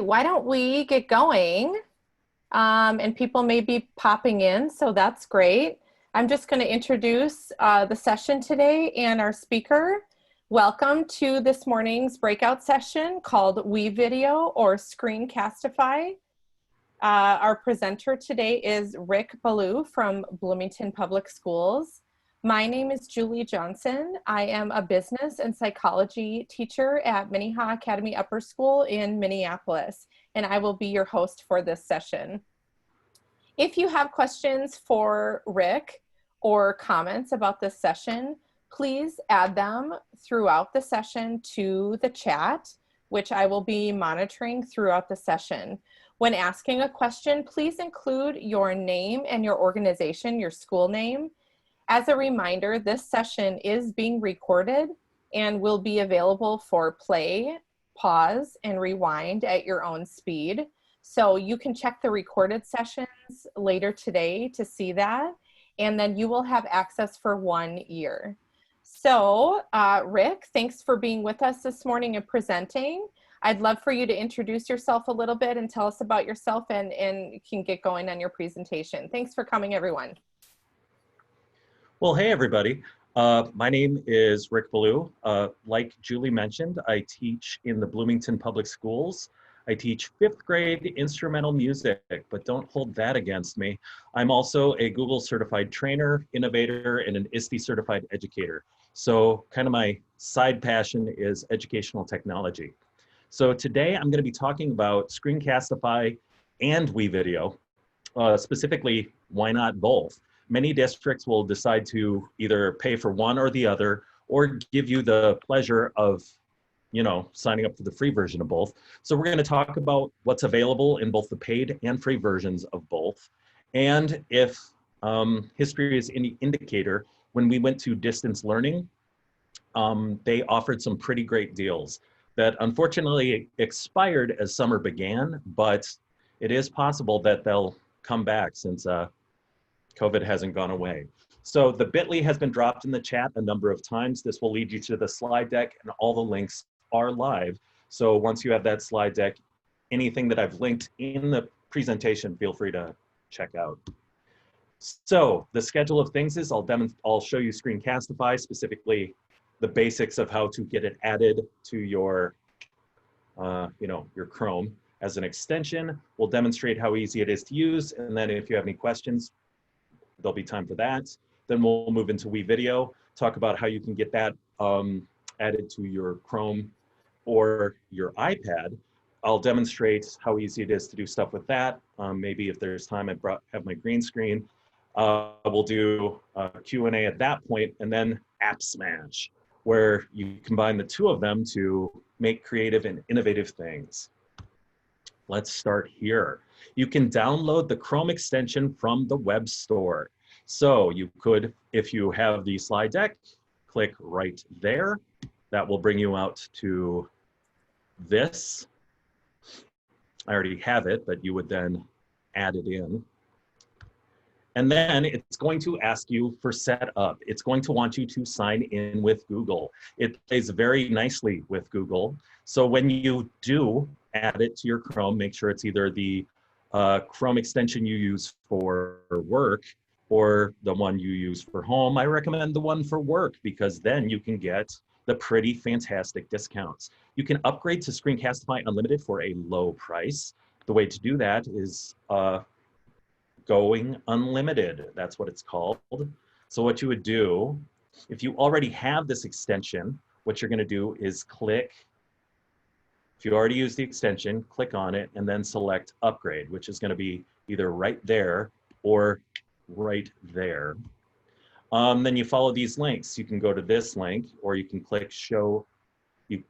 Why don't we get going? And people may be popping in, so that's great. I'm just going to introduce the session today and our speaker. Welcome to this morning's breakout session called WeVideo or Screencastify. Our presenter today is Rick Ballou from Bloomington Public Schools. My name is Julie Johnson. I am a business and psychology teacher at Minnehaha Academy Upper School in Minneapolis, and I will be your host for this session. If you have questions for Rick or comments about this session, please add them throughout the session to the chat, which I will be monitoring throughout the session. When asking a question, please include your name and your organization, your school name. As a reminder, this session is being recorded and will be available for play, pause, and rewind at your own speed. So you can check the recorded sessions later today to see that, and then you will have access for 1 year. So Rick, thanks for being with us this morning and presenting. I'd love for you to introduce yourself a little bit and tell us about yourself, and you can get going on your presentation. Thanks for coming, everyone. Well, hey, everybody. My name is Rick Ballou. Like Julie mentioned, I teach in the Bloomington Public Schools. I teach 5th grade instrumental music, but don't hold that against me. I'm also a Google certified trainer, innovator, and an ISTE certified educator. So kind of my side passion is educational technology. So today I'm going to be talking about Screencastify and WeVideo. Specifically, why not both? Many districts will decide to either pay for one or the other, or give you the pleasure of, signing up for the free version of both. So we're going to talk about what's available in both the paid and free versions of both. And if history is any indicator, when we went to distance learning, they offered some pretty great deals that unfortunately expired as summer began, but it is possible that they'll come back since COVID hasn't gone away. So the bit.ly has been dropped in the chat a number of times. This will lead you to the slide deck, and all the links are live. So once you have that slide deck, anything that I've linked in the presentation, feel free to check out. So the schedule of things is I'll show you Screencastify, specifically the basics of how to get it added to your, your Chrome as an extension. We'll demonstrate how easy it is to use, and then if you have any questions, there'll be time for that. Then we'll move into WeVideo, talk about how you can get that added to your Chrome or your iPad. I'll demonstrate how easy it is to do stuff with that. Maybe if there's time, I have my green screen. We'll do a Q&A at that point, and then App Smash, where you combine the two of them to make creative and innovative things. Let's start here. You can download the Chrome extension from the web store. So you could, if you have the slide deck, click right there. That will bring you out to this. I already have it, but you would then add it in. And then it's going to ask you for setup. It's going to want you to sign in with Google. It plays very nicely with Google. So when you do add it to your Chrome, make sure it's either the Chrome extension you use for work or the one you use for home. I recommend the one for work because then you can get the pretty fantastic discounts. You can upgrade to Screencastify Unlimited for a low price. The way to do that is going unlimited. That's what it's called. So what you would do, if you already have this extension, what you're going to do is click. If you already use the extension, click on it and then select upgrade, which is going to be either right there or right there. Then you follow these links. You can go to this link, or you can click show, you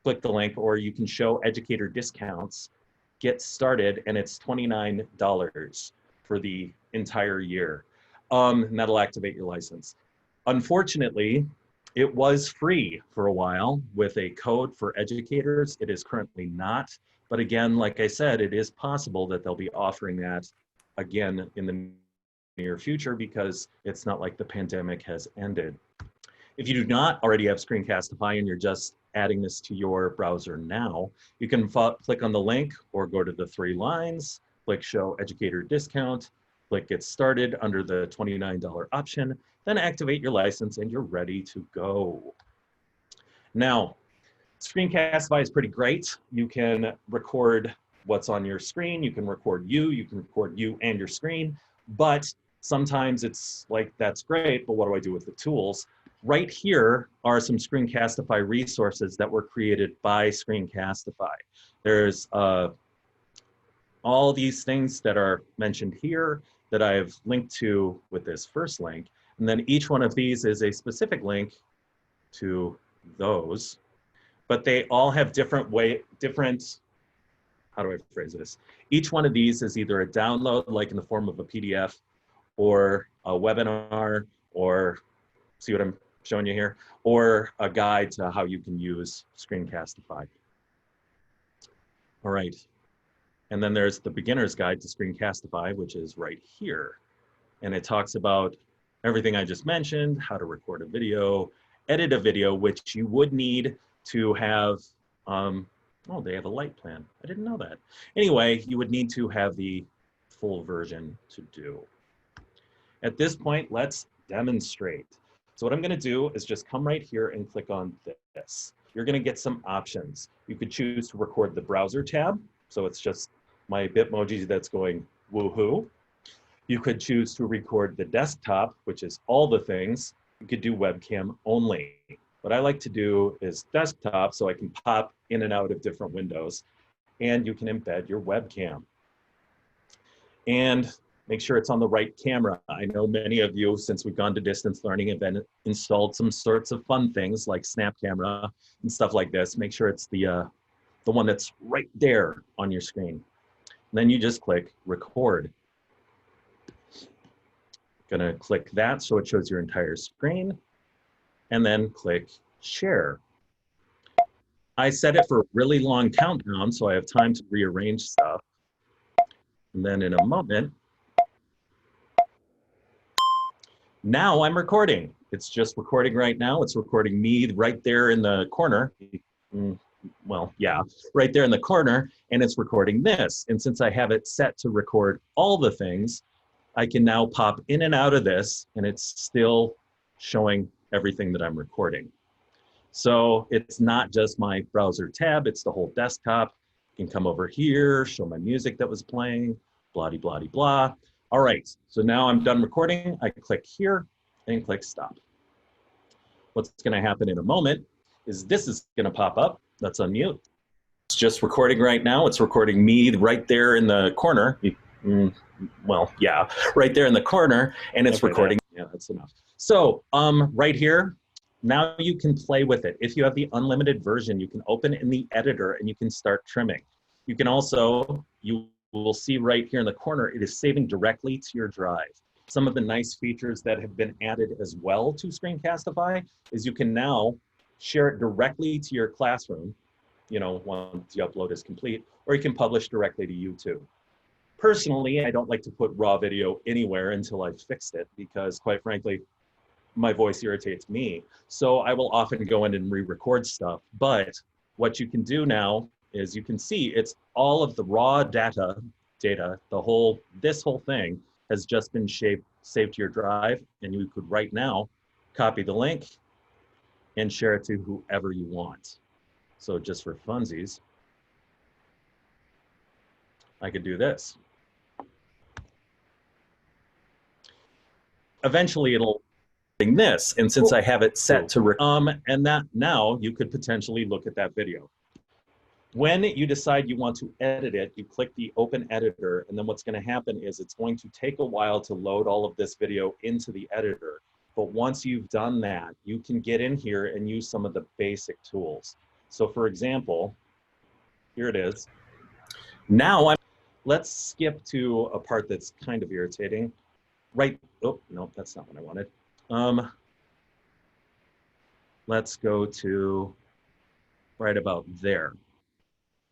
click the link, or you can show educator discounts, get started, and it's $29 for the entire year. And that'll activate your license. Unfortunately, it was free for a while with a code for educators. It is currently not. But again, like I said, it is possible that they'll be offering that again in the near future because it's not like the pandemic has ended. If you do not already have Screencastify and you're just adding this to your browser now, you can click on the link or go to the 3 lines, click Show Educator Discount, click Get Started under the $29 option, then activate your license and you're ready to go. Now, Screencastify is pretty great. You can record what's on your screen, you can record you and your screen, but sometimes it's like, that's great, but what do I do with the tools? Right here are some Screencastify resources that were created by Screencastify. There's all these things that are mentioned here that I've linked to with this first link. And then each one of these is a specific link to those, but they all have different, how do I phrase this? Each one of these is either a download, like in the form of a PDF, or a webinar, or see what I'm showing you here, or a guide to how you can use Screencastify. All right. And then there's the beginner's guide to Screencastify, which is right here. And it talks about everything I just mentioned, how to record a video, edit a video, which you would need to have, oh, they have a light plan. I didn't know that. Anyway, you would need to have the full version to do. At this point, let's demonstrate. So what I'm gonna do is just come right here and click on this. You're gonna get some options. You could choose to record the browser tab. So it's just my Bitmoji that's going woohoo. You could choose to record the desktop, which is all the things. You could do webcam only. What I like to do is desktop, so I can pop in and out of different windows, and you can embed your webcam. And make sure it's on the right camera. I know many of you, since we've gone to distance learning, have been installed some sorts of fun things like Snap Camera and stuff like this. Make sure it's the one that's right there on your screen. And then you just click record. Gonna click that so it shows your entire screen, and then click share. I set it for a really long countdown so I have time to rearrange stuff. And then in a moment, now I'm recording. It's just recording right now. It's recording me right there in the corner. Well, yeah, right there in the corner, and it's recording this. And since I have it set to record all the things, I can now pop in and out of this, and it's still showing everything that I'm recording. So it's not just my browser tab, it's the whole desktop. I can come over here, show my music that was playing, blah-de-blah-de-blah. All right, so now I'm done recording. I click here and click stop. What's gonna happen in a moment is this is gonna pop up. Let's unmute. It's just recording right now. It's recording me right there in the corner. Well, yeah, right there in the corner, and it's recording. Yeah, that's enough. So right here, now you can play with it. If you have the unlimited version, you can open in the editor and you can start trimming. You can also, you will see right here in the corner, it is saving directly to your drive. Some of the nice features that have been added as well to Screencastify is you can now share it directly to your classroom, you know, once the upload is complete, or you can publish directly to YouTube. Personally, I don't like to put raw video anywhere until I've fixed it because, quite frankly, my voice irritates me. So I will often go in and re-record stuff. But what you can do now is you can see it's all of the raw data, this whole thing has just been saved to your drive, and you could right now copy the link and share it to whoever you want. So just for funsies, I could do this. Eventually it'll bring this, and since I have it set to and that now you could potentially look at that video. When you decide you want to edit it, you click the open editor, and then what's going to happen is it's going to take a while to load all of this video into the editor. But once you've done that, you can get in here and use some of the basic tools. So for example, here it is. Now let's skip to a part that's kind of irritating. Right, oh, no, that's not what I wanted. Let's go to right about there.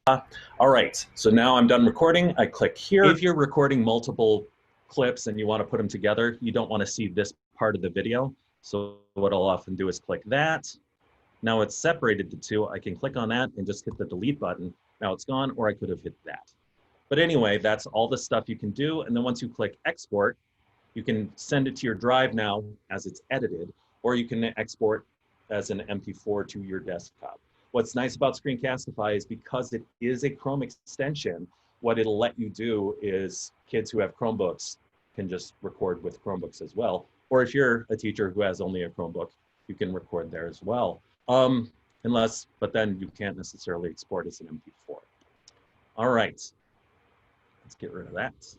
All right, so now I'm done recording. I click here. If you're recording multiple clips and you want to put them together, you don't want to see this part of the video. So what I'll often do is click that. Now it's separated to two. I can click on that and just hit the delete button. Now it's gone, or I could have hit that. But anyway, that's all the stuff you can do. And then once you click export, you can send it to your drive now as it's edited, or you can export as an MP4 to your desktop. What's nice about Screencastify is because it is a Chrome extension, what it'll let you do is kids who have Chromebooks can just record with Chromebooks as well. Or if you're a teacher who has only a Chromebook, you can record there as well. But then you can't necessarily export as an MP4. All right, let's get rid of that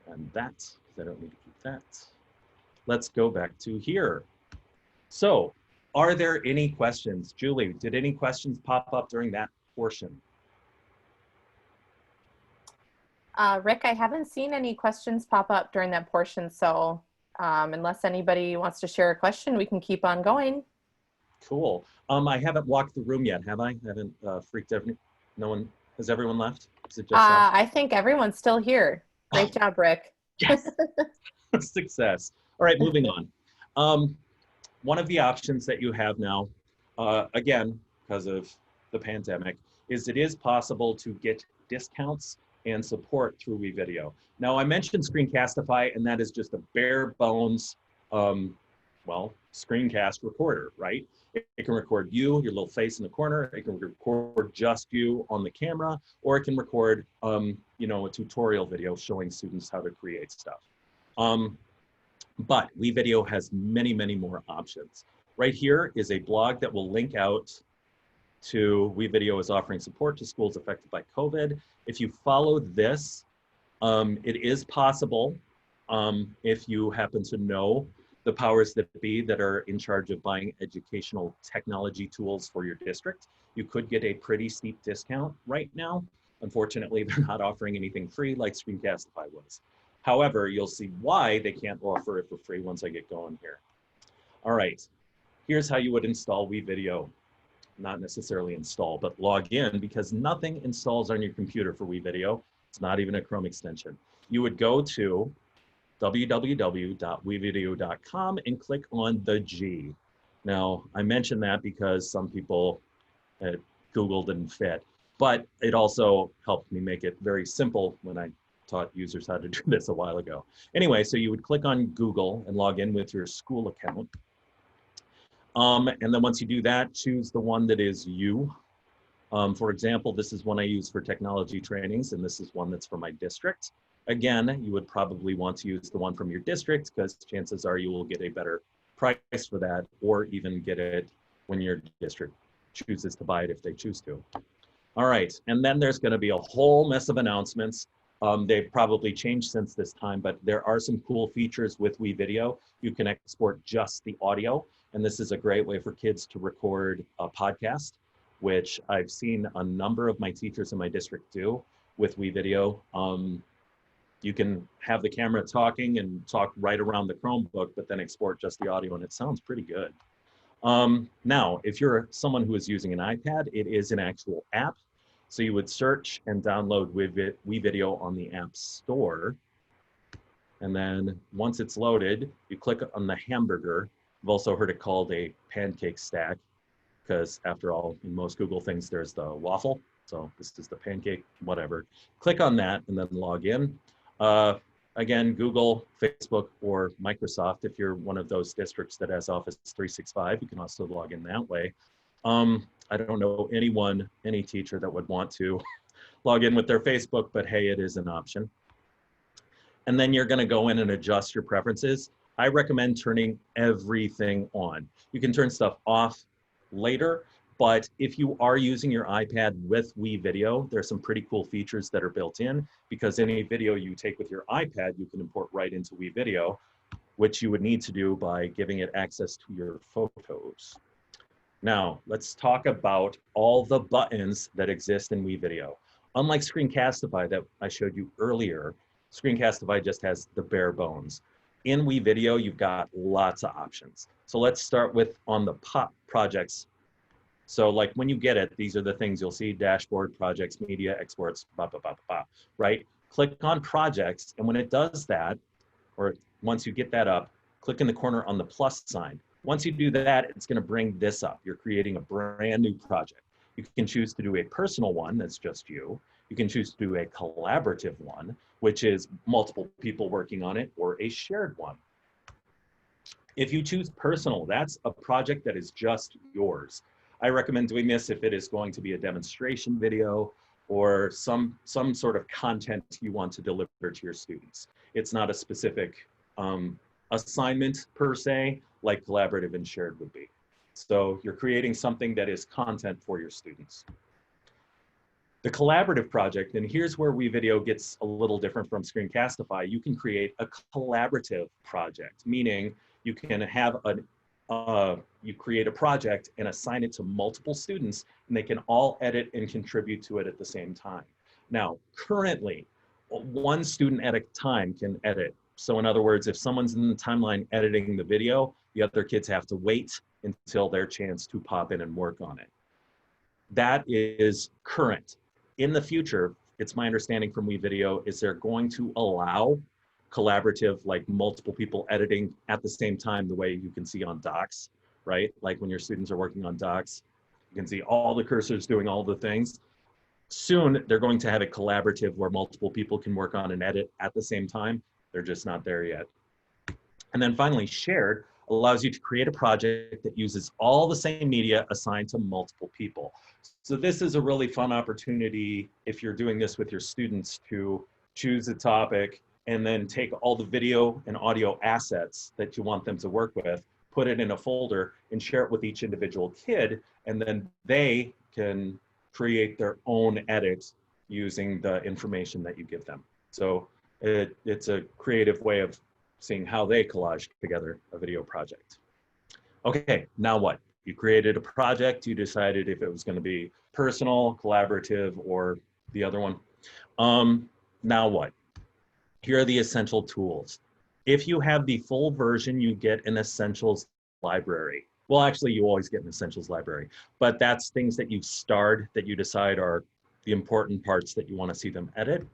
and that, because I don't need to keep that. Let's go back to here. So, are there any questions? Julie, did any questions pop up during that portion? Rick, I haven't seen any questions pop up during that portion, so unless anybody wants to share a question, we can keep on going. Cool. I haven't walked the room yet, have I? I haven't freaked no one, has everyone left? Is it just I think everyone's still here. Great job, Rick. Yes. Success. All right, moving on. One of the options that you have now, again, because of the pandemic, is it is possible to get discounts and support through WeVideo. Now, I mentioned Screencastify, and that is just a bare bones, well, screencast recorder, right? It can record you, your little face in the corner. It can record just you on the camera, or it can record, you know, a tutorial video showing students how to create stuff. But WeVideo has many, many more options. Right here is a blog that will link out to WeVideo is offering support to schools affected by COVID. If you follow this, it is possible, if you happen to know the powers that be that are in charge of buying educational technology tools for your district, you could get a pretty steep discount right now. Unfortunately, they're not offering anything free like Screencastify was. However, you'll see why they can't offer it for free once I get going here. All right, here's how you would install WeVideo. Not necessarily install, but log in, because nothing installs on your computer for WeVideo. It's not even a Chrome extension. You would go to www.wevideo.com and click on the G. Now, I mentioned that because some people at Google didn't fit, but it also helped me make it very simple when I taught users how to do this a while ago. Anyway, so you would click on Google and log in with your school account. And then once you do that, choose the one that is you. For example, this is one I use for technology trainings, and this is one that's for my district. Again, you would probably want to use the one from your district, because chances are you will get a better price for that, or even get it when your district chooses to buy it if they choose to. All right, and then there's going to be a whole mess of announcements. They've probably changed since this time, but there are some cool features with WeVideo. You can export just the audio, and this is a great way for kids to record a podcast, which I've seen a number of my teachers in my district do with WeVideo. You can have the camera talking and talk right around the Chromebook, but then export just the audio, and it sounds pretty good. Now, if you're someone who is using an iPad, it is an actual app. So you would search and download WeVideo on the App Store. And then once it's loaded, you click on the hamburger. I've also heard it called a Pancake Stack, because after all, in most Google things, there's the waffle. So this is the pancake, whatever. Click on that and then log in. Again, Google, Facebook, or Microsoft. If you're one of those districts that has Office 365, you can also log in that way. I don't know any teacher that would want to log in with their Facebook, but hey, it is an option. And then you're gonna go in and adjust your preferences. I recommend turning everything on. You can turn stuff off later, but if you are using your iPad with WeVideo, there's some pretty cool features that are built in, because any video you take with your iPad, you can import right into WeVideo, which you would need to do by giving it access to your photos. Now, let's talk about all the buttons that exist in WeVideo. Unlike Screencastify that I showed you earlier, Screencastify just has the bare bones. In WeVideo, you've got lots of options. So let's start with on the projects. So like when you get it, these are the things you'll see: dashboard, projects, media, exports, right? Click on projects, and when it does that, or once you get that up, click in the corner on the plus sign. Once you do that, it's going to bring this up. You're creating a brand new project. You can choose to do a personal one that's just you. You can choose to do a collaborative one, which is multiple people working on it, or a shared one. If you choose personal, that's a project that is just yours. I recommend doing this if it is going to be a demonstration video or some sort of content you want to deliver to your students. It's not a specific assignment per se, like collaborative and shared would be. So you're creating something that is content for your students. The collaborative project, and here's where WeVideo gets a little different from Screencastify, you can create a collaborative project, meaning you can have you create a project and assign it to multiple students, and they can all edit and contribute to it at the same time. Now, currently, one student at a time can edit. So in other words, if someone's in the timeline editing the video, the other kids have to wait until their chance to pop in and work on it. That is current. In the future, it's my understanding from WeVideo is they're going to allow collaborative, like multiple people editing at the same time, the way you can see on docs, right? Like when your students are working on docs, you can see all the cursors doing all the things. Soon, they're going to have a collaborative where multiple people can work on an edit at the same time. They're just not there yet. And then finally, shared allows you to create a project that uses all the same media assigned to multiple people. So this is a really fun opportunity if you're doing this with your students to choose a topic and then take all the video and audio assets that you want them to work with, put it in a folder and share it with each individual kid, and then they can create their own edits using the information that you give them. So it's a creative way of seeing how they collage together a video project. Okay, now what? You created a project, you decided if it was going to be personal, collaborative, or the other one. Now what? Here are the essential tools. If you have the full version, you get an essentials library. Well, actually, you always get an essentials library, but that's things that you've starred that you decide are the important parts that you want to see them edit.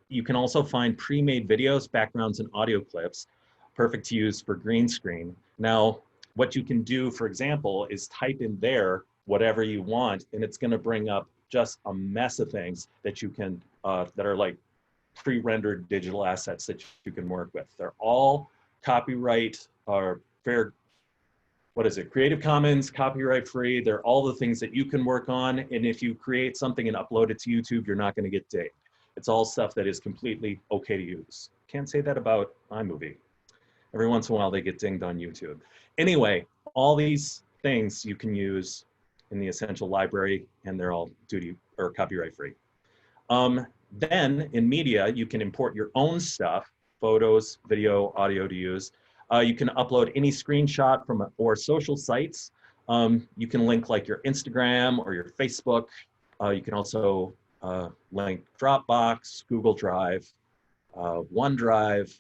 You can also find pre-made videos, backgrounds, and audio clips, perfect to use for green screen. Now, what you can do, for example, is type in there whatever you want, and it's going to bring up just a mess of things that you can, that are like pre-rendered digital assets that you can work with. They're all copyright or fair, what is it? Creative Commons, copyright free. They're all the things that you can work on. And if you create something and upload it to YouTube, you're not going to get dinged. It's all stuff that is completely okay to use. Can't say that about iMovie. Every once in a while they get dinged on YouTube. Anyway, all these things you can use in the essential library, and they're all duty or copyright free. Then in media, you can import your own stuff, photos, video, audio to use. You can upload any screenshot from or social sites. You can link like your Instagram or your Facebook. You can also link Dropbox, Google Drive, OneDrive.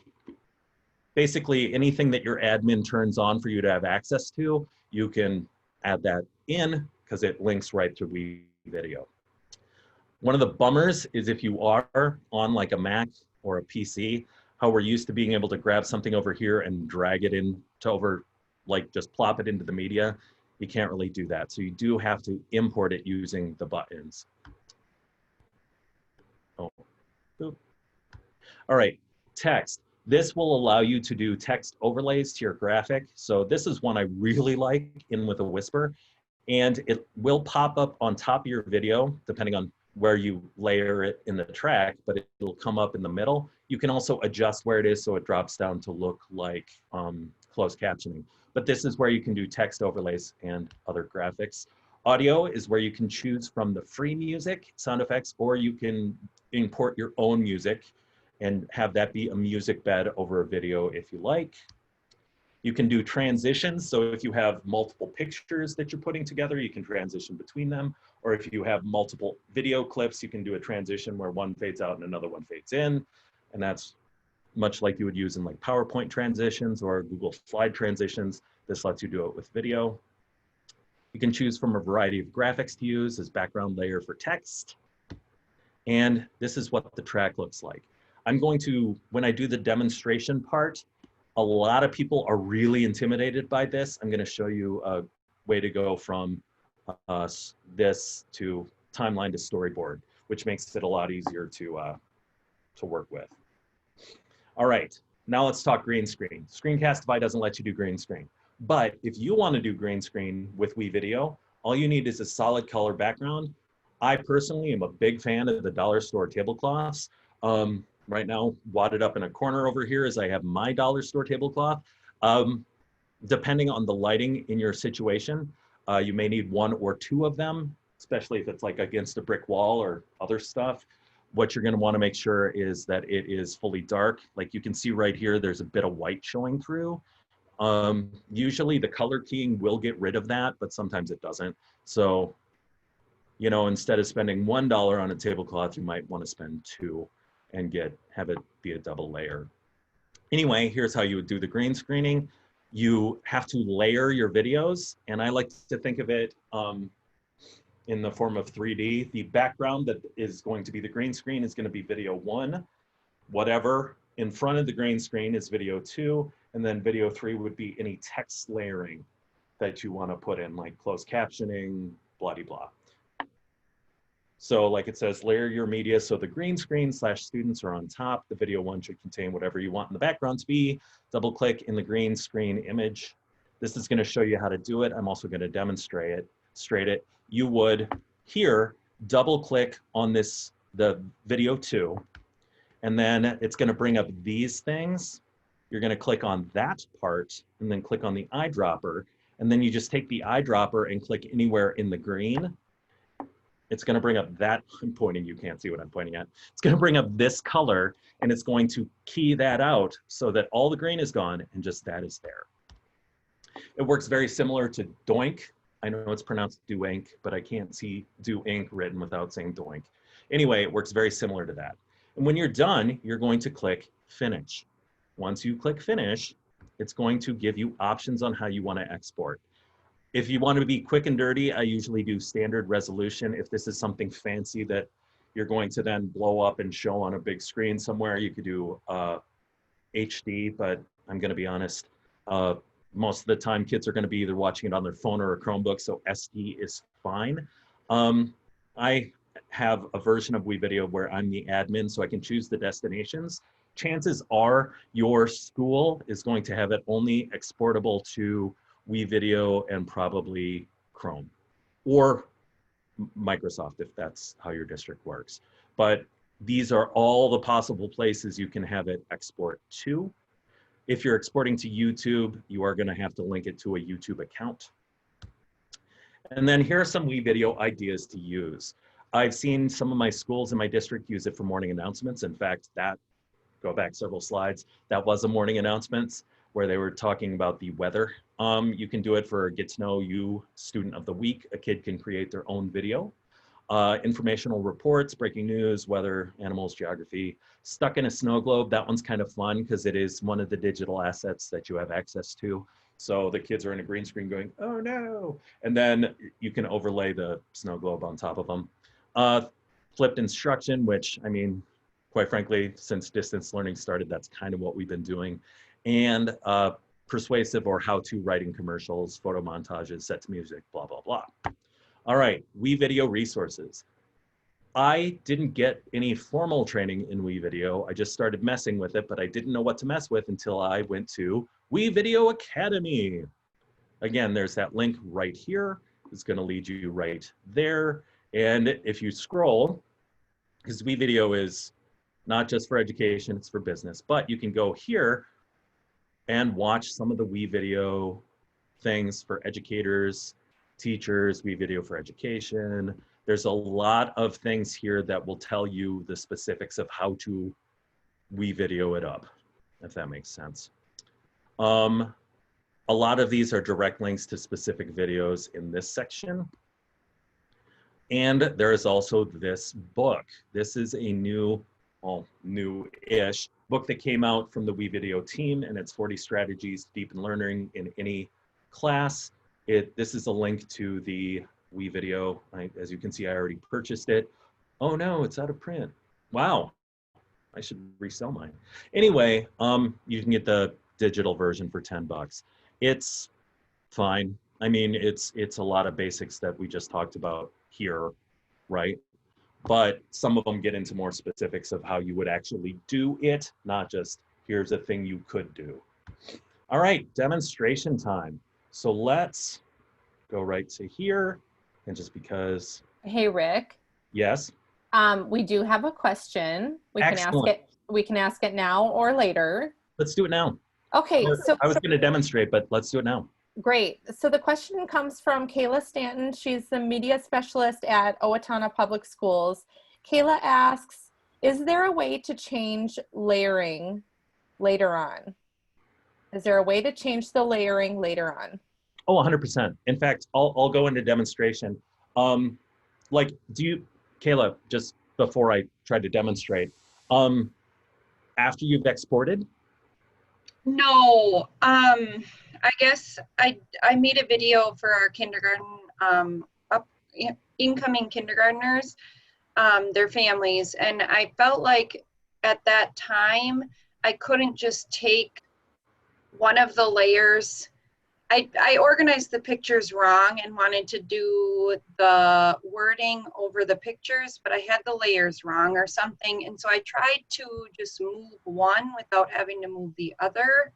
Basically anything that your admin turns on for you to have access to, you can add that in because it links right to WeVideo. One of the bummers is if you are on like a Mac or a PC, how we're used to being able to grab something over here and drag it in to over, like just plop it into the media. You can't really do that. So you do have to import it using the buttons. Oh, boop. All right, text. This will allow you to do text overlays to your graphic. So this is one I really like in with a whisper, and it will pop up on top of your video, depending on where you layer it in the track, but it'll come up in the middle. You can also adjust where it is so it drops down to look like closed captioning. But this is where you can do text overlays and other graphics. Audio is where you can choose from the free music, sound effects, or you can import your own music and have that be a music bed over a video if you like. You can do transitions. So if you have multiple pictures that you're putting together, you can transition between them. Or if you have multiple video clips, you can do a transition where one fades out and another one fades in. And that's much like you would use in like PowerPoint transitions or Google Slide transitions. This lets you do it with video. You can choose from a variety of graphics to use as background layer for text. And this is what the track looks like. I'm going to, when I do the demonstration part, A lot of people are really intimidated by this. I'm going to show you a way to go from this to timeline to storyboard, which makes it a lot easier to work with. All right, now let's talk green screen. Screencastify doesn't let you do green screen. But if you want to do green screen with WeVideo, all you need is a solid color background. I personally am a big fan of the dollar store tablecloths. Right now, wadded up in a corner over here as I have my dollar store tablecloth. Depending on the lighting in your situation, you may need one or two of them, especially if it's like against a brick wall or other stuff. What you're going to want to make sure is that it is fully dark. Like you can see right here, there's a bit of white showing through. Usually the color keying will get rid of that, but sometimes it doesn't. So, you know, instead of spending $1 on a tablecloth, you might want to spend $2 and have it be a double layer. Anyway, here's how you would do the green screening. You have to layer your videos, and I like to think of it in the form of 3D. The background that is going to be the green screen is going to be video 1. Whatever in front of the green screen is video 2, and then video 3 would be any text layering that you want to put in, like closed captioning, blah, blah, blah. So like it says, layer your media so the green screen / students are on top. The video 1 should contain whatever you want in the background to be. Double click in the green screen image. This is going to show you how to do it. I'm also going to demonstrate it. You would here double click on the video 2, and then it's going to bring up these things. You're going to click on that part and then click on the eyedropper, and then you just take the eyedropper and click anywhere in the green. It's going to bring up that, I'm pointing, you can't see what I'm pointing at. It's going to bring up this color, and it's going to key that out so that all the green is gone and just that is there. It works very similar to Doink. I know it's pronounced Doink, but I can't see Doink written without saying Doink. Anyway, it works very similar to that. And when you're done, you're going to click Finish. Once you click Finish, it's going to give you options on how you want to export. If you want to be quick and dirty, I usually do standard resolution. If this is something fancy that you're going to then blow up and show on a big screen somewhere, you could do HD, but I'm going to be honest, most of the time kids are going to be either watching it on their phone or a Chromebook, so SD is fine. I have a version of WeVideo where I'm the admin, so I can choose the destinations. Chances are your school is going to have it only exportable to WeVideo and probably Chrome or Microsoft if that's how your district works. But these are all the possible places you can have it export to. If you're exporting to YouTube, you are going to have to link it to a YouTube account. And then here are some WeVideo ideas to use. I've seen some of my schools in my district use it for morning announcements. In fact, go back several slides, that was a morning announcements where they were talking about the weather. You can do it for Get to Know You Student of the Week. A kid can create their own video. Informational reports, breaking news, weather, animals, geography. Stuck in a snow globe, that one's kind of fun because it is one of the digital assets that you have access to. So the kids are in a green screen going, oh no. And then you can overlay the snow globe on top of them. Flipped instruction, which I mean, quite frankly, since distance learning started, that's kind of what we've been doing. And persuasive or how-to writing commercials, photo montages, set to music, blah, blah, blah. All right, WeVideo Resources. I didn't get any formal training in WeVideo. I just started messing with it, but I didn't know what to mess with until I went to WeVideo Academy. Again, there's that link right here. It's going to lead you right there. And if you scroll, because WeVideo is not just for education, it's for business, but you can go here and watch some of the WeVideo things for educators, teachers, WeVideo for education. There's a lot of things here that will tell you the specifics of how to WeVideo it up, if that makes sense. A lot of these are direct links to specific videos in this section. And there is also this book. This is a new, well, new-ish book that came out from the WeVideo team, and it's 40 strategies to deepen learning in any class. This is a link to the WeVideo. As you can see, I already purchased it. Oh no, it's out of print. Wow, I should resell mine. Anyway, you can get the digital version for 10 bucks. It's fine. I mean, it's a lot of basics that we just talked about here, right? But some of them get into more specifics of how you would actually do it, not just here's a thing you could do. All right, demonstration time. So let's go right to here. And just because. Hey, Rick. Yes. We do have a question. Excellent. We can ask it now or later. Let's do it now. Okay, so I was going to demonstrate, but let's do it now. Great. So the question comes from Kayla Stanton. She's the media specialist at Owatonna Public Schools. Kayla asks, is there a way to change layering later on? Is there a way to change the layering later on? Oh, 100%. In fact, I'll go into demonstration. Like, Kayla, just before I try to demonstrate, after you've exported? No, I guess I made a video for our kindergarten, incoming kindergartners, their families, and I felt like at that time I couldn't just take one of the layers. I organized the pictures wrong and wanted to do the wording over the pictures, but I had the layers wrong or something. And so I tried to just move one without having to move the other.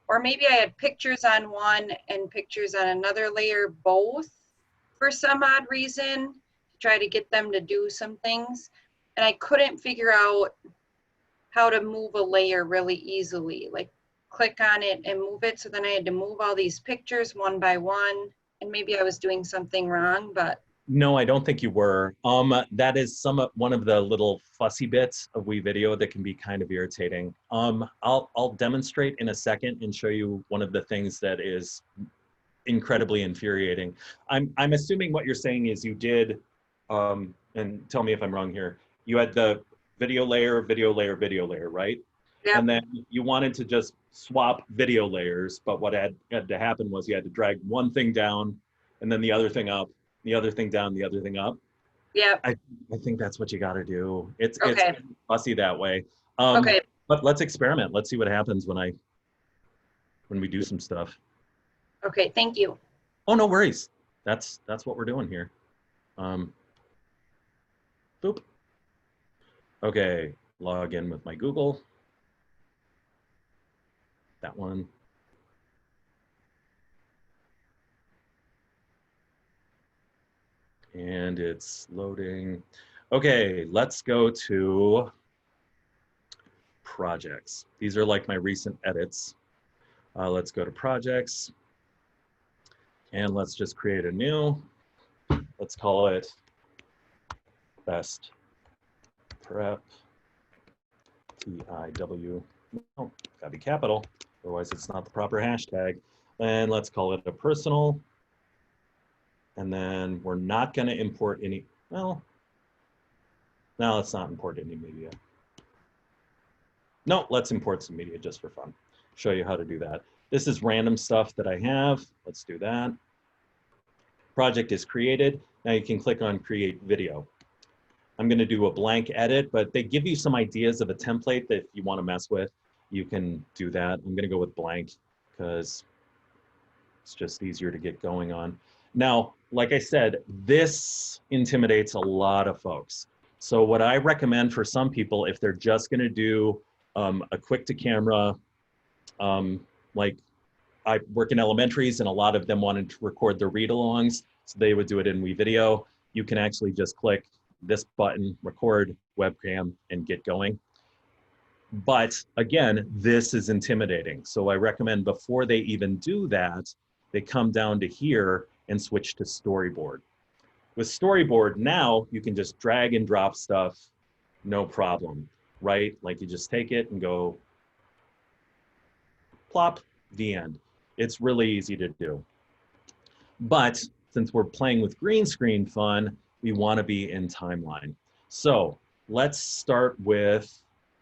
Or maybe I had pictures on one and pictures on another layer, both for some odd reason, to try to get them to do some things. And I couldn't figure out how to move a layer really easily. Like, click on it and move it. So then I had to move all these pictures one by one, and maybe I was doing something wrong, but. No, I don't think you were. That is one of the little fussy bits of WeVideo that can be kind of irritating. I'll demonstrate in a second and show you one of the things that is incredibly infuriating. I'm assuming what you're saying is you did, and tell me if I'm wrong here, you had the video layer, right? Yep. And then you wanted to just swap video layers, but what had to happen was you had to drag one thing down and then the other thing up, the other thing down, the other thing up. Yeah. I think that's what you got to do. It's okay. fussy that way. Okay. But let's experiment. Let's see what happens when we do some stuff. Okay, thank you. Oh, no worries. That's what we're doing here. Boop. Okay, log in with my Google. That one. And it's loading. Okay, let's go to projects. These are like my recent edits. Let's go to projects. And let's just create a new. Let's call it best prep TIW. Oh, gotta be capital. Otherwise, it's not the proper hashtag. And let's call it a personal. And then we're not going to import any, well, no, let's not import any media. No, let's import some media just for fun. Show you how to do that. This is random stuff that I have. Let's do that. Project is created. Now you can click on create video. I'm going to do a blank edit, but they give you some ideas of a template that if you want to mess with, you can do that. I'm going to go with blank because it's just easier to get going on. Now, like I said, this intimidates a lot of folks. So what I recommend for some people, if they're just going to do a quick to camera, like I work in elementaries and a lot of them wanted to record their read-alongs, so they would do it in WeVideo. You can actually just click this button, record webcam, and get going. But again, this is intimidating. So I recommend before they even do that, they come down to here and switch to storyboard. With storyboard now, you can just drag and drop stuff, no problem, right? Like you just take it and go plop, the end. It's really easy to do. But since we're playing with green screen fun, we want to be in timeline. So let's start with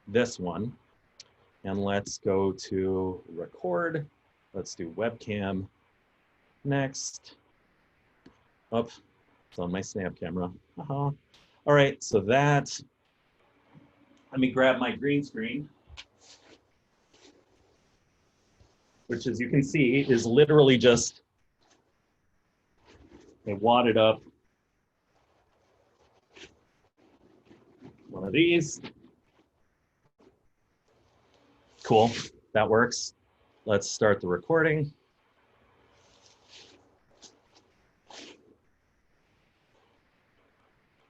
this one. And let's go to record. Let's do webcam. Next. Oh, it's on my snap camera. All right, so that, let me grab my green screen. which as you can see is literally just a wadded up one of these. Cool, that works. Let's start the recording.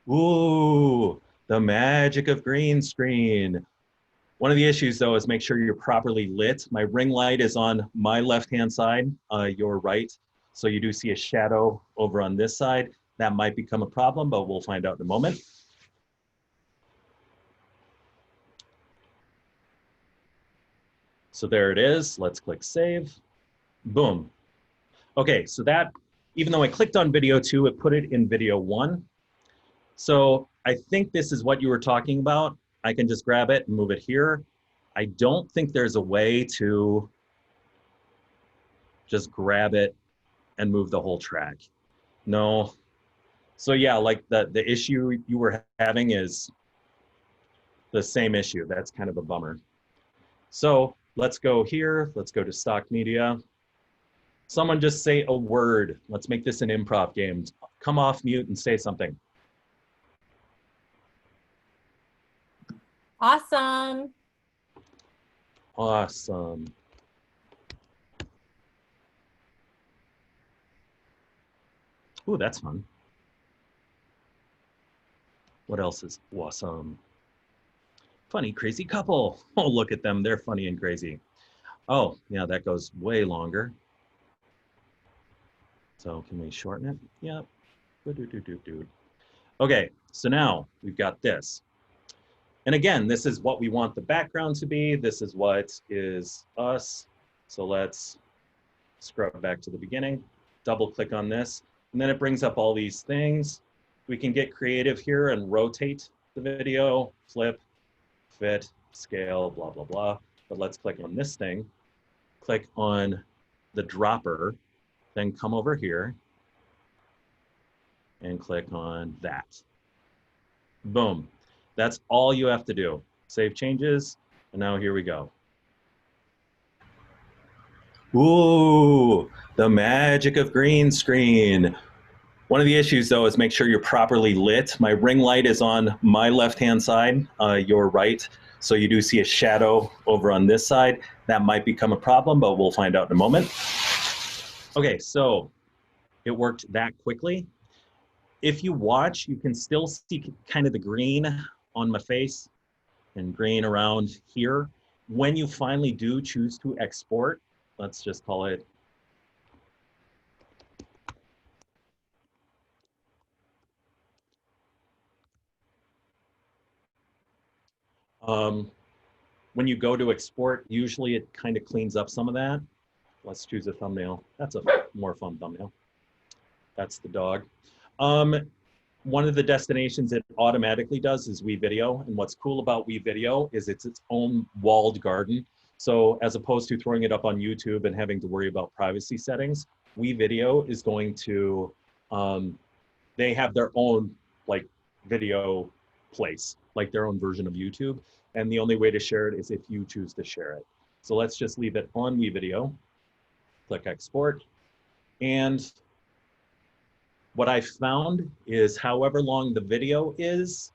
Ooh, the magic of green screen. One of the issues though is make sure you're properly lit. My ring light is on my left-hand side, your right. So you do see a shadow over on this side. That might become a problem, but we'll find out in a moment. So there it is. Let's click save. Boom. Okay, so that, even though I clicked on video 2, it put it in video 1. So I think this is what you were talking about. I can just grab it and move it here. I don't think there's a way to just grab it and move the whole track. No. So yeah, like the issue you were having is the same issue. That's kind of a bummer. So let's go here. Let's go to stock media. Someone just say a word. Let's make this an improv game. Come off mute and say something. Awesome. Awesome. Ooh, that's fun. What else is awesome? Funny, crazy couple. Oh, look at them. They're funny and crazy. Oh, yeah, that goes way longer. So can we shorten it? Yep. Okay, so now we've got this. And again, this is what we want the background to be. This is what is us. So let's scrub back to the beginning, double click on this, and then it brings up all these things. We can get creative here and rotate the video, flip, fit, scale, blah, blah, blah. But let's click on this thing, click on the dropper, then come over here and click on that. Boom. That's all you have to do. Save changes, and now here we go. Ooh, the magic of green screen. One of the issues though is make sure you're properly lit. My ring light is on my left-hand side, your right. So you do see a shadow over on this side. That might become a problem, but we'll find out in a moment. Okay, so it worked that quickly. If you watch, you can still see kind of the green on my face and green around here. When you finally do choose to export, let's just call it when you go to export, usually it kind of cleans up some of that. Let's choose a thumbnail. That's a more fun thumbnail. That's the dog. One of the destinations it automatically does is WeVideo. And what's cool about WeVideo is it's its own walled garden. So as opposed to throwing it up on YouTube and having to worry about privacy settings, WeVideo is going to, they have their own like video place, like their own version of YouTube. And the only way to share it is if you choose to share it. So let's just leave it on WeVideo, click export. And what I found is however long the video is,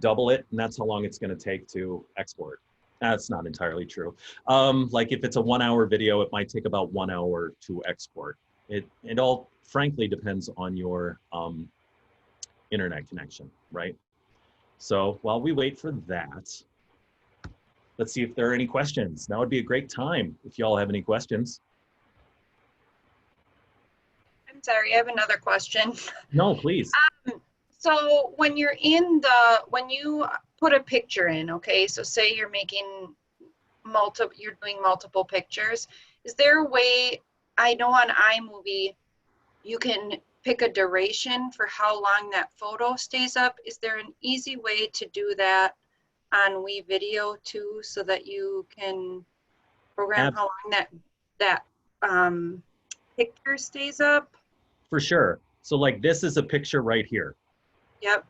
double it, and that's how long it's going to take to export. That's not entirely true. Like if it's a 1 hour video, it might take about 1 hour to export. It all frankly depends on your internet connection, right? So while we wait for that, let's see if there are any questions. Now would be a great time if y'all have any questions. I'm sorry, I have another question. No, please. So when you're when you put a picture in, okay, so say you're making you're doing multiple pictures, is there a way, I know on iMovie, you can pick a duration for how long that photo stays up. Is there an easy way to do that on WeVideo too, so that you can program how long that picture stays up? For sure. So like this is a picture right here. Yep.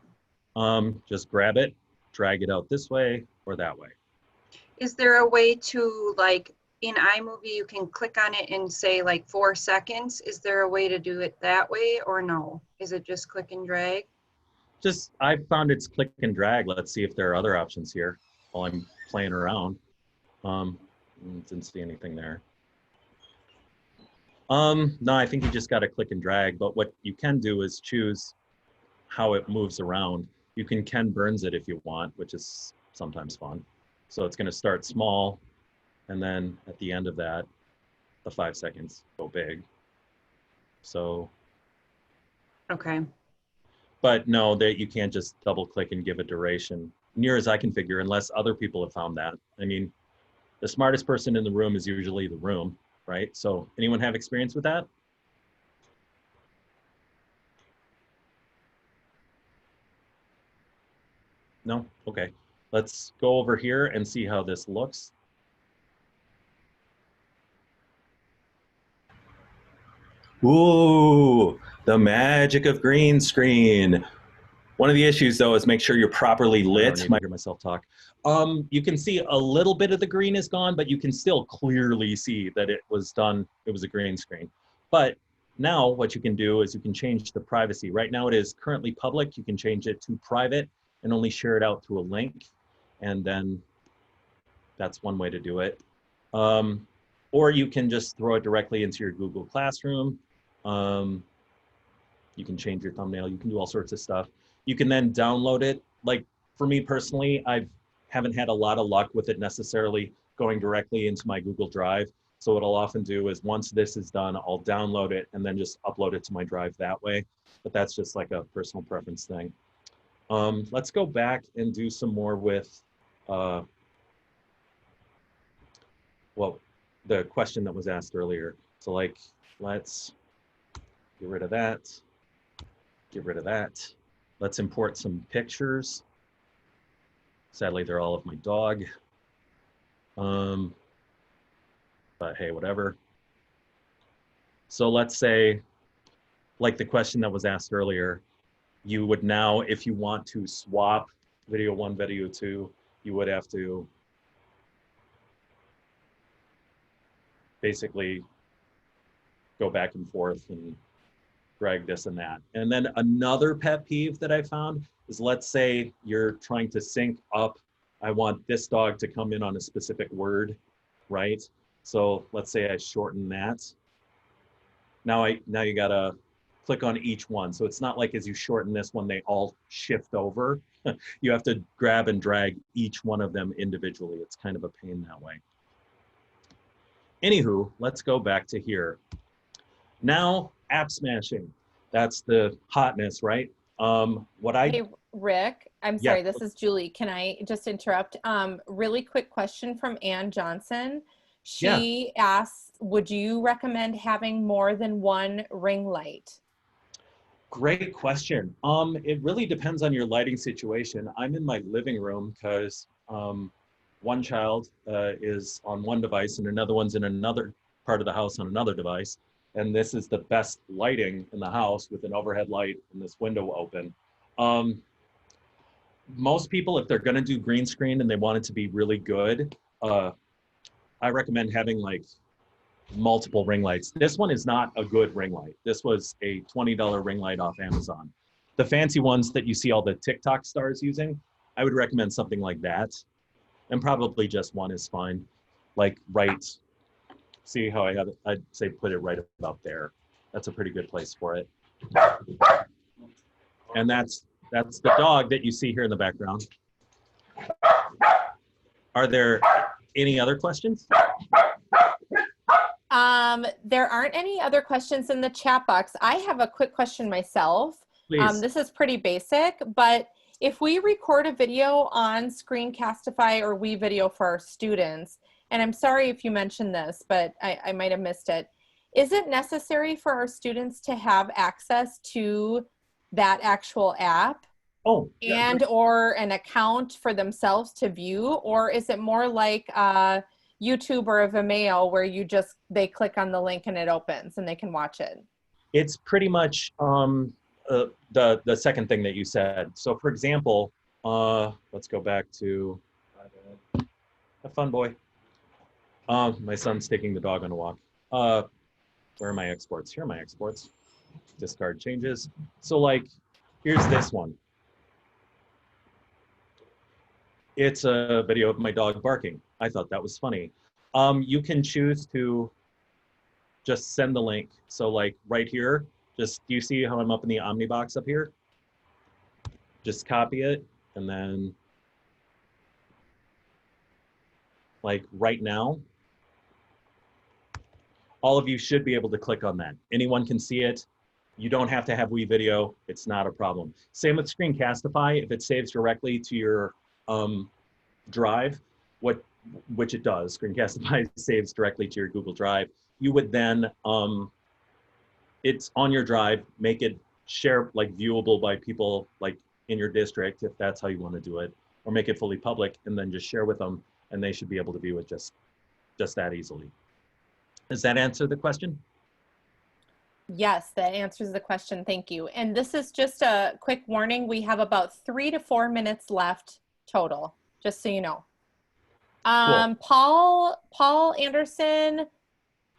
Just grab it, drag it out this way or that way. Is there a way to, like, in iMovie, you can click on it and say like 4 seconds? Is there a way to do it that way or no? Is it just click and drag? Just, I found it's click and drag. Let's see if there are other options here while I'm playing around. Didn't see anything there. No, I think you just got to click and drag, but what you can do is choose how it moves around. You can Ken Burns it if you want, which is sometimes fun. So it's going to start small, and then at the end of that, the 5 seconds go big. So. Okay. But no, that you can't just double click and give a duration, near as I can figure, unless other people have found that. I mean, the smartest person in the room is usually the room, right? So anyone have experience with that? No? Okay. Let's go over here and see how this looks. Ooh, the magic of green screen. One of the issues though is make sure you're properly lit. I don't need to hear myself talk. You can see a little bit of the green is gone, but you can still clearly see that it was done. It was a green screen. But now what you can do is you can change the privacy. Right now it is currently public. You can change it to private and only share it out through a link. And then that's one way to do it. Or you can just throw it directly into your Google Classroom. You can change your thumbnail. You can do all sorts of stuff. You can then download it. Like for me personally, I haven't had a lot of luck with it necessarily going directly into my Google Drive. So what I'll often do is once this is done, I'll download it and then just upload it to my drive that way. But that's just like a personal preference thing. Let's go back and do some more with, well, the question that was asked earlier. So like, let's get rid of that. Get rid of that. Let's import some pictures. Sadly, they're all of my dog. But hey, whatever. So let's say, like the question that was asked earlier, you would now, if you want to swap video 1, video 2, you would have to basically go back and forth and drag this and that. And then another pet peeve that I found is, let's say you're trying to sync up. I want this dog to come in on a specific word, right? So let's say I shorten that. Now you gotta click on each one. So it's not like as you shorten this one, they all shift over. You have to grab and drag each one of them individually. It's kind of a pain that way. Anywho, let's go back to here. Now, app smashing. That's the hotness, right? Hey, Rick, I'm sorry, Yeah. this is Julie. Can I just interrupt? Really quick question from Ann Johnson. She asks, would you recommend having more than one ring light? Great question. It really depends on your lighting situation. I'm in my living room because one child is on one device and another one's in another part of the house on another device. And this is the best lighting in the house with an overhead light and this window open. Most people, if they're gonna do green screen and they want it to be really good, I recommend having like multiple ring lights. This one is not a good ring light. This was a $20 ring light off Amazon. The fancy ones that you see all the TikTok stars using, I would recommend something like that. And probably just one is fine. Like right, see how I have it? I'd say put it right about there. That's a pretty good place for it. And that's the dog that you see here in the background. Are there any other questions? There aren't any other questions in the chat box. I have a quick question myself. Please. This is pretty basic, but if we record a video on Screencastify or WeVideo for our students, and I'm sorry if you mentioned this, but I might have missed it. Is it necessary for our students to have access to that actual app? Oh, yeah. And or an account for themselves to view? Or is it more like YouTube or a Vimeo where they click on the link and it opens and they can watch it? It's pretty much the second thing that you said. So for example, let's go back to, Have fun, boy. My son's taking the dog on a walk. Where are my exports? Here are my exports. Discard changes. So like, here's this one. It's a video of my dog barking. I thought that was funny. You can choose to just send the link. So like right here, just, do you see how I'm up in the Omnibox up here? Just copy it, and then like right now, all of you should be able to click on that. Anyone can see it. You don't have to have WeVideo. It's not a problem. Same with Screencastify. If it saves directly to your drive, which it does, Screencastify saves directly to your Google Drive. You would then, it's on your drive, make it share, like viewable by people like in your district, if that's how you want to do it, or make it fully public and then just share with them, and they should be able to view it just that easily. Does that answer the question? Yes, that answers the question. Thank you. And this is just a quick warning. We have about 3 to 4 minutes left total, just so you know. Cool. Paul Anderson.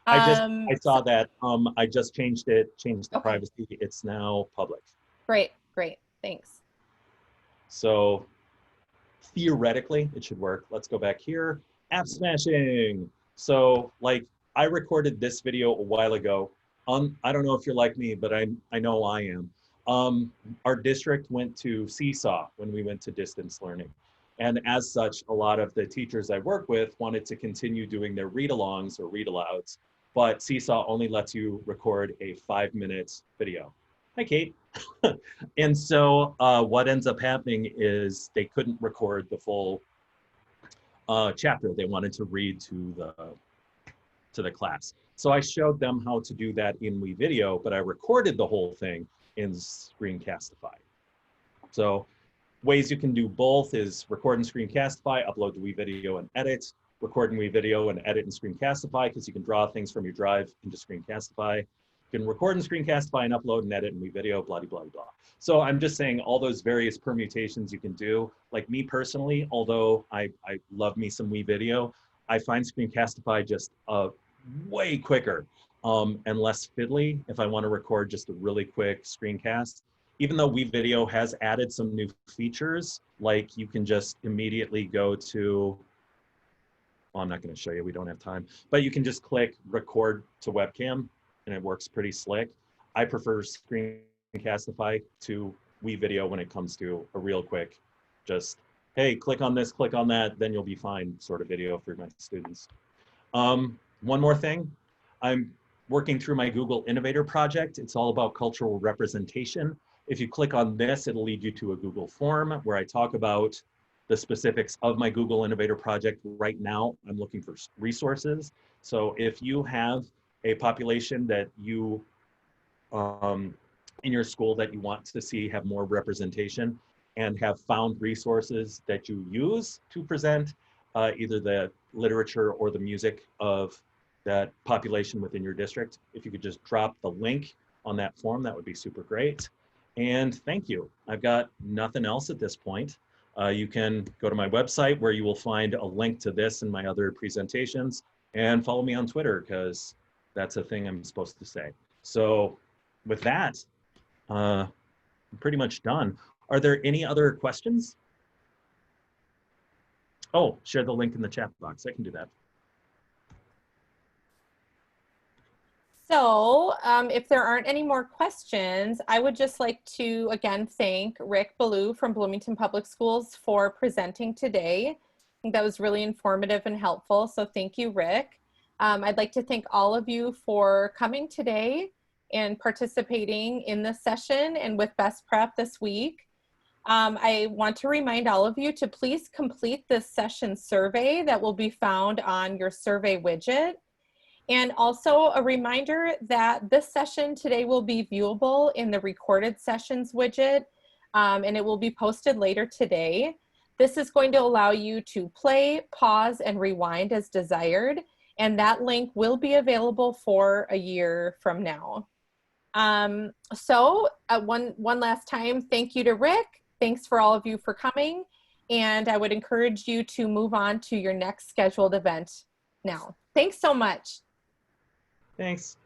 I saw that. I just changed the Okay. privacy. It's now public. Great, thanks. So theoretically, it should work. Let's go back here. App smashing. So like, I recorded this video a while ago. I don't know if you're like me, but I know I am. Our district went to SeeSaw when we went to distance learning. And as such, a lot of the teachers I work with wanted to continue doing their read-alongs or read-alouds, but SeeSaw only lets you record a 5-minute video. Hi, Kate. And so what ends up happening is they couldn't record the full chapter. They wanted to read to the class. So I showed them how to do that in WeVideo, but I recorded the whole thing in Screencastify. So ways you can do both is record in Screencastify, upload to WeVideo and edit, record in WeVideo and edit in Screencastify, because you can draw things from your drive into Screencastify. You can record in Screencastify and upload and edit in WeVideo, blah, blah, blah, blah. So I'm just saying all those various permutations you can do. Like me personally, although I love me some WeVideo, I find Screencastify just way quicker and less fiddly if I want to record just a really quick screencast. Even though WeVideo has added some new features, like you can just immediately go to, well, I'm not going to show you, we don't have time, but you can just click record to webcam and it works pretty slick. I prefer Screencastify to WeVideo when it comes to a real quick, just, hey, click on this, click on that, then you'll be fine sort of video for my students. One more thing, I'm working through my Google Innovator project. It's all about cultural representation. If you click on this, it'll lead you to a Google form where I talk about the specifics of my Google Innovator project. Right now, I'm looking for resources. So if you have a population that you, in your school that you want to see have more representation and have found resources that you use to present either the literature or the music of that population within your district, if you could just drop the link on that form, that would be super great. And thank you. I've got nothing else at this point. You can go to my website where you will find a link to this and my other presentations, and follow me on Twitter because that's a thing I'm supposed to say. So with that, I'm pretty much done. Are there any other questions? Oh, share the link in the chat box. I can do that. So if there aren't any more questions, I would just like to again thank Rick Ballou from Bloomington Public Schools for presenting today. I think that was really informative and helpful, so thank you, Rick. I'd like to thank all of you for coming today and participating in this session and with Best Prep this week. I want to remind all of you to please complete this session survey that will be found on your survey widget. And also a reminder that this session today will be viewable in the recorded sessions widget, and it will be posted later today. This is going to allow you to play, pause, and rewind as desired, and that link will be available for a year from now. One last time, thank you to Rick. Thanks for all of you for coming. and I would encourage you to move on to your next scheduled event now. Thanks so much. Thanks.